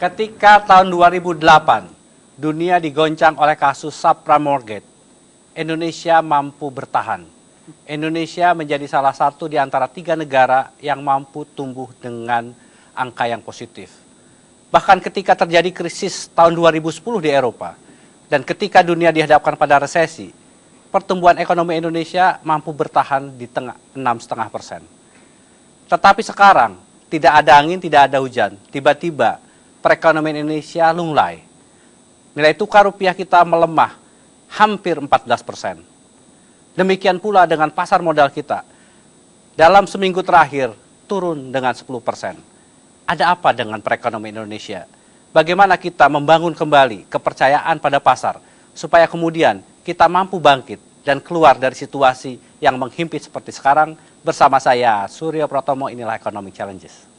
Ketika tahun 2008 dunia digoncang oleh kasus subprime mortgage, Indonesia mampu bertahan. Indonesia menjadi salah satu di antara 3 negara yang mampu tumbuh dengan angka yang positif. Bahkan ketika terjadi krisis tahun 2010 di Eropa, dan ketika dunia dihadapkan pada resesi, pertumbuhan ekonomi Indonesia mampu bertahan di tengah 6,5%. Tetapi sekarang, tidak ada angin, tidak ada hujan. Tiba-tiba, perekonomian Indonesia lunglai. Nilai tukar rupiah kita melemah hampir 14%. Demikian pula dengan pasar modal kita. Dalam seminggu terakhir, turun dengan 10%. Ada apa dengan perekonomian Indonesia? Bagaimana kita membangun kembali kepercayaan pada pasar, supaya kemudian kita mampu bangkit dan keluar dari situasi yang menghimpit seperti sekarang. Bersama saya, Suryo Pratomo, inilah Economic Challenges.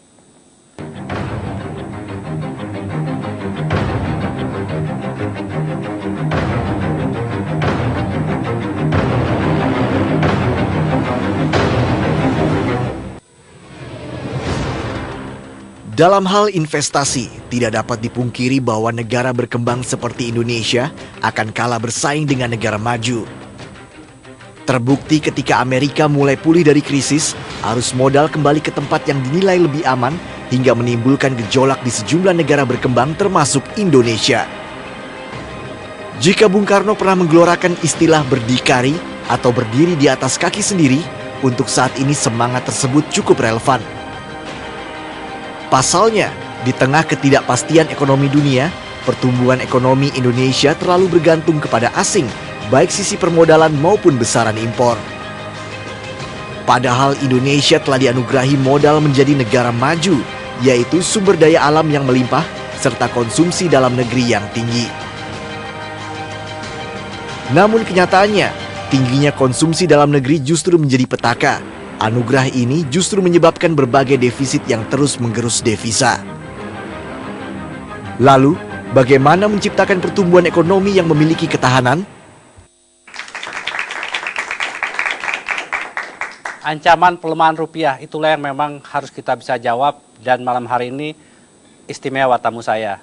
Dalam hal investasi, tidak dapat dipungkiri bahwa negara berkembang seperti Indonesia akan kalah bersaing dengan negara maju. Terbukti ketika Amerika mulai pulih dari krisis, arus modal kembali ke tempat yang dinilai lebih aman hingga menimbulkan gejolak di sejumlah negara berkembang termasuk Indonesia. Jika Bung Karno pernah menggelorakan istilah berdikari atau berdiri di atas kaki sendiri, untuk saat ini semangat tersebut cukup relevan. Pasalnya, di tengah ketidakpastian ekonomi dunia, pertumbuhan ekonomi Indonesia terlalu bergantung kepada asing, baik sisi permodalan maupun besaran impor. Padahal Indonesia telah dianugerahi modal menjadi negara maju, yaitu sumber daya alam yang melimpah, serta konsumsi dalam negeri yang tinggi. Namun kenyataannya, tingginya konsumsi dalam negeri justru menjadi petaka. Anugerah ini justru menyebabkan berbagai defisit yang terus menggerus devisa. Lalu, bagaimana menciptakan pertumbuhan ekonomi yang memiliki ketahanan? Ancaman pelemahan rupiah, itulah yang memang harus kita bisa jawab. Dan malam hari ini istimewa tamu saya,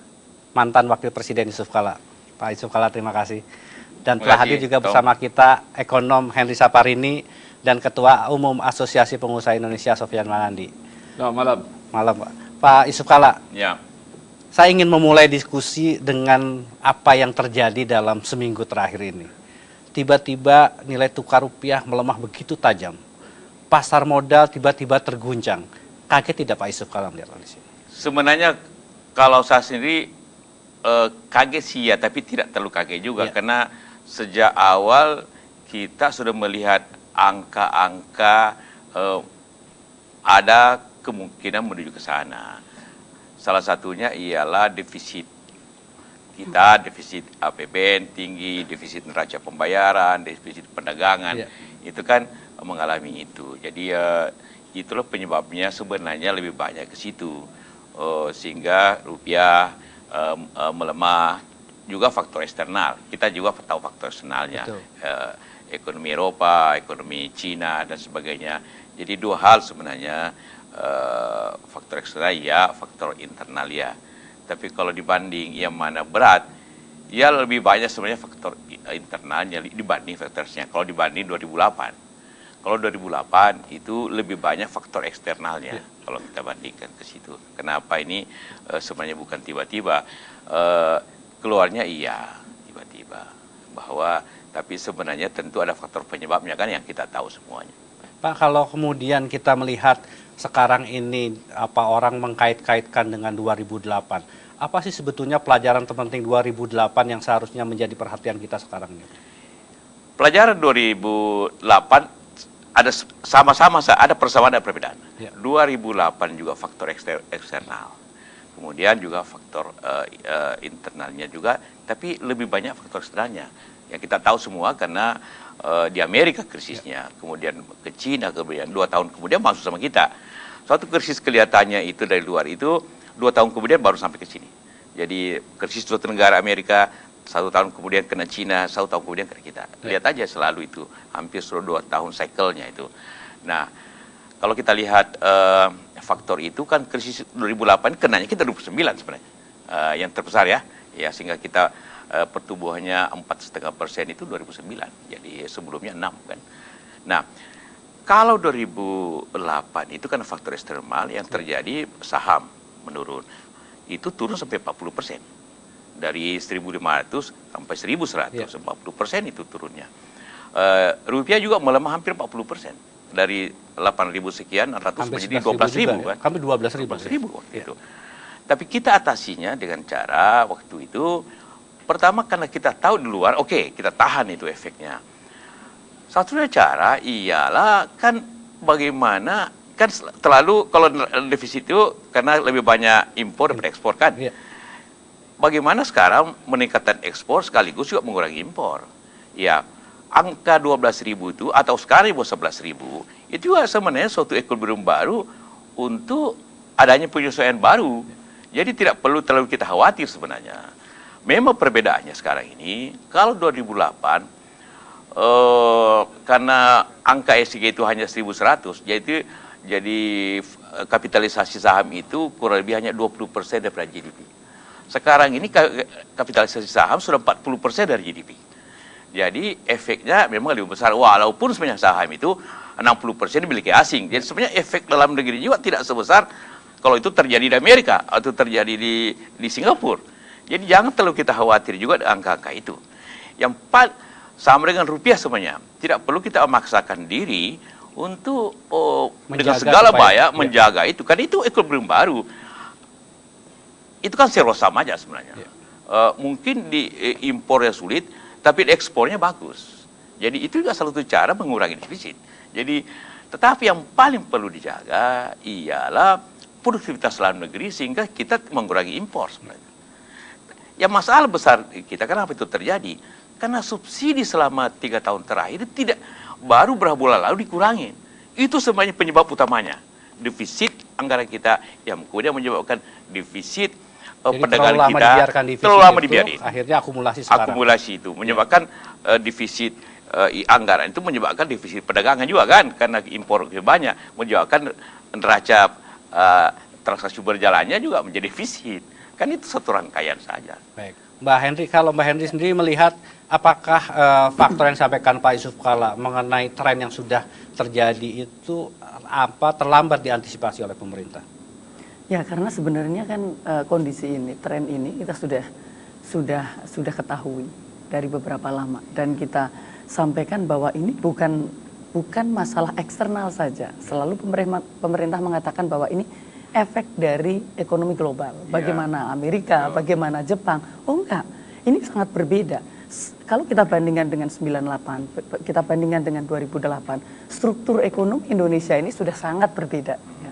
mantan Wakil Presiden Yusuf Kalla. Pak Yusuf Kalla, terima kasih. Dan telah hadir juga bersama kita ekonom Henry Saparini dan Ketua Umum Asosiasi Pengusaha Indonesia Sofyan Manandi. Selamat malam. Malam, Pak. Pak Yusuf Kalla. Ya. Saya ingin memulai diskusi dengan apa yang terjadi dalam seminggu terakhir ini. Tiba-tiba nilai tukar rupiah melemah begitu tajam. Pasar modal tiba-tiba terguncang. Kaget tidak Pak Yusuf Kalla melihat di sini? Sebenarnya kalau saya sendiri kaget sih ya, tapi tidak terlalu kaget juga karena sejak awal kita sudah melihat angka-angka ada kemungkinan menuju ke sana. Salah satunya ialah defisit kita, defisit APBN tinggi, defisit neraca pembayaran, defisit perdagangan, itu kan mengalami itu. Jadi itulah penyebabnya sebenarnya lebih banyak ke situ, sehingga rupiah melemah. Juga faktor eksternal, kita juga tahu faktor eksternalnya. Ekonomi Eropa, ekonomi Cina, dan sebagainya. Jadi dua hal sebenarnya, faktor eksternal ya, faktor internal ya. Tapi kalau dibanding yang mana berat, ya lebih banyak sebenarnya faktor internalnya dibanding faktornya. Kalau dibanding 2008. Kalau 2008 itu lebih banyak faktor eksternalnya, kalau kita bandingkan ke situ. Kenapa ini sebenarnya bukan tiba-tiba, keluarnya iya tiba-tiba, bahwa tapi sebenarnya tentu ada faktor penyebabnya kan yang kita tahu semuanya. Pak, kalau kemudian kita melihat sekarang ini orang mengkait-kaitkan dengan 2008, apa sih sebetulnya pelajaran terpenting 2008 yang seharusnya menjadi perhatian kita sekarang ini? Pelajaran 2008 ada sama-sama ada persamaan dan perbedaan. 2008 juga faktor eksternal. Kemudian juga faktor internalnya juga, tapi lebih banyak faktor eksternalnya. Yang kita tahu semua karena di Amerika krisisnya, kemudian ke Cina, kemudian 2 tahun kemudian masuk sama kita. Suatu krisis kelihatannya itu dari luar itu, 2 tahun kemudian baru sampai ke sini. Jadi krisis suatu negara Amerika, 1 tahun kemudian kena Cina, 1 tahun kemudian kena kita. Lihat aja selalu itu, hampir seluruh 2 tahun cycle-nya itu. Nah, kalau kita lihat faktor itu kan krisis 2008 kenanya kita 2009 sebenarnya. yang terbesar ya, sehingga kita pertumbuhannya 4,5% itu 2009, jadi sebelumnya 6 kan. Nah, kalau 2008 itu kan faktor eksternal yang terjadi, saham menurun, itu turun sampai 40%. Dari 1.500 sampai 1.100, 40% itu turunnya. Rupiah juga melemah hampir 40%. Dari 8.000 sekian ratus menjadi 12.000 kan. Kami 12.000 waktu itu. Tapi kita atasinya dengan cara waktu itu, pertama karena kita tahu di luar, oke, kita tahan itu efeknya. Satunya cara ialah kan bagaimana, kan terlalu kalau defisit itu karena lebih banyak impor daripada ekspor kan. Bagaimana sekarang meningkatkan ekspor sekaligus juga mengurangi impor. Ya, angka 12.000 itu atau sekarang 11.000 itu juga sebenarnya suatu ekosistem baru untuk adanya penyesuaian baru. Jadi tidak perlu terlalu kita khawatir sebenarnya. Memang perbedaannya sekarang ini, kalau 2008 karena angka ESG itu hanya 1.100, jadi kapitalisasi saham itu kurang lebih hanya 20% daripada GDP. Sekarang ini kapitalisasi saham sudah 40% dari GDP. Jadi efeknya memang lebih besar, walaupun sebenarnya saham itu 60% dimiliki asing. Jadi sebenarnya efek dalam negeri juga tidak sebesar kalau itu terjadi di Amerika atau terjadi di Singapura. Jadi jangan terlalu kita khawatir juga dengan angka-angka itu. Yang sama dengan rupiah sebenarnya. Tidak perlu kita memaksakan diri untuk dengan segala upaya menjaga itu. Karena itu ekosistem baru. Itu kan serosam aja sebenarnya. Mungkin di impornya sulit, tapi di ekspornya bagus. Jadi itu juga salah satu cara mengurangi defisit. Jadi, tetapi yang paling perlu dijaga ialah produktivitas dalam negeri sehingga kita mengurangi impor sebenarnya. Yang masalah besar kita, kenapa itu terjadi? Karena subsidi selama 3 tahun terakhir tidak, baru berapa bulan lalu dikurangin. Itu sebenarnya penyebab utamanya. Defisit anggaran kita yang kemudian menyebabkan defisit perdagangan kita terlalu lama dibiarkan. Akhirnya akumulasi sekarang. Akumulasi itu menyebabkan defisit anggaran itu menyebabkan defisit perdagangan juga kan, karena impor banyak menyebabkan neraca transaksi berjalannya juga menjadi defisit. Kan itu satu rangkaian saja. Baik. Mbak Henry, kalau Mbak Henry sendiri melihat apakah faktor yang disampaikan Pak Yusuf Kalla mengenai tren yang sudah terjadi itu terlambat diantisipasi oleh pemerintah? Ya, karena sebenarnya kan kondisi ini, tren ini kita sudah ketahui dari beberapa lama, dan kita sampaikan bahwa ini bukan masalah eksternal saja. Selalu pemerintah mengatakan bahwa ini efek dari ekonomi global. Bagaimana Amerika, bagaimana Jepang. Oh enggak, ini sangat berbeda. Kalau kita bandingkan dengan 98, kita bandingkan dengan 2008, struktur ekonomi Indonesia ini sudah sangat berbeda. Ya.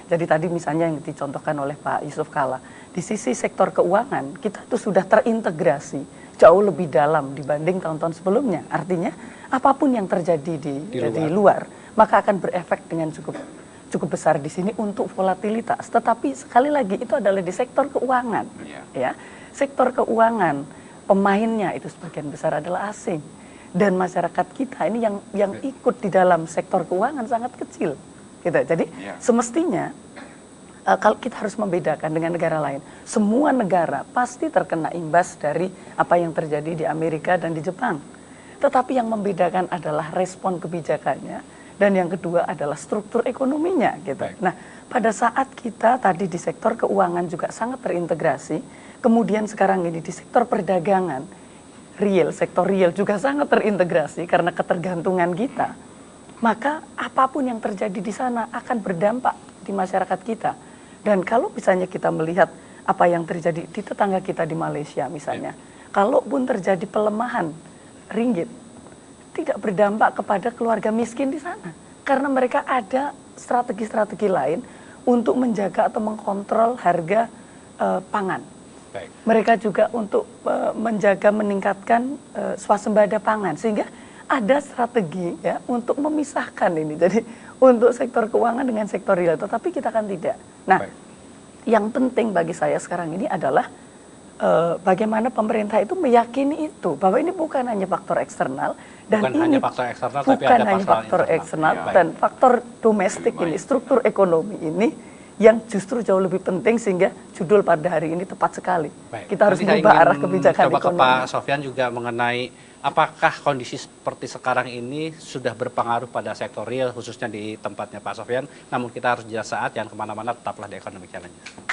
Jadi tadi misalnya yang dicontohkan oleh Pak Yusuf Kalla, di sisi sektor keuangan, kita itu sudah terintegrasi jauh lebih dalam dibanding tahun-tahun sebelumnya. Artinya, apapun yang terjadi di luar, maka akan berefek dengan cukup besar di sini untuk volatilitas. Tetapi sekali lagi itu adalah di sektor keuangan, ya. Sektor keuangan pemainnya itu sebagian besar adalah asing, dan masyarakat kita ini yang ikut di dalam sektor keuangan sangat kecil, gitu. Jadi semestinya kalau kita harus membedakan dengan negara lain, semua negara pasti terkena imbas dari apa yang terjadi di Amerika dan di Jepang. Tetapi yang membedakan adalah respon kebijakannya, dan yang kedua adalah struktur ekonominya, gitu. Nah, pada saat kita tadi di sektor keuangan juga sangat terintegrasi, kemudian sekarang ini di sektor perdagangan, sektor real juga sangat terintegrasi karena ketergantungan kita, maka apapun yang terjadi di sana akan berdampak di masyarakat kita. Dan kalau misalnya kita melihat apa yang terjadi di tetangga kita di Malaysia misalnya, kalaupun terjadi pelemahan ringgit, tidak berdampak kepada keluarga miskin di sana, karena mereka ada strategi-strategi lain untuk menjaga atau mengkontrol harga pangan. Mereka juga untuk menjaga, meningkatkan swasembada pangan, sehingga ada strategi ya untuk memisahkan ini. Jadi untuk sektor keuangan dengan sektor real, tetapi kita kan tidak. Nah, yang penting bagi saya sekarang ini adalah bagaimana pemerintah itu meyakini itu, bahwa ini bukan hanya faktor eksternal, dan bukan ini hanya faktor eksternal, bukan tapi ada hanya faktor eksternal, dan faktor domestik ini, struktur ekonomi ini yang justru jauh lebih penting, sehingga judul pada hari ini tepat sekali. Baik. Kita harus Nanti saya merubah ingin arah kebijakan coba ke ekonomi. Pak Sofyan juga mengenai apakah kondisi seperti sekarang ini sudah berpengaruh pada sektor real, khususnya di tempatnya Pak Sofyan. Namun kita harus jeda saat, jangan kemana-mana, tetaplah di Economic Challenge.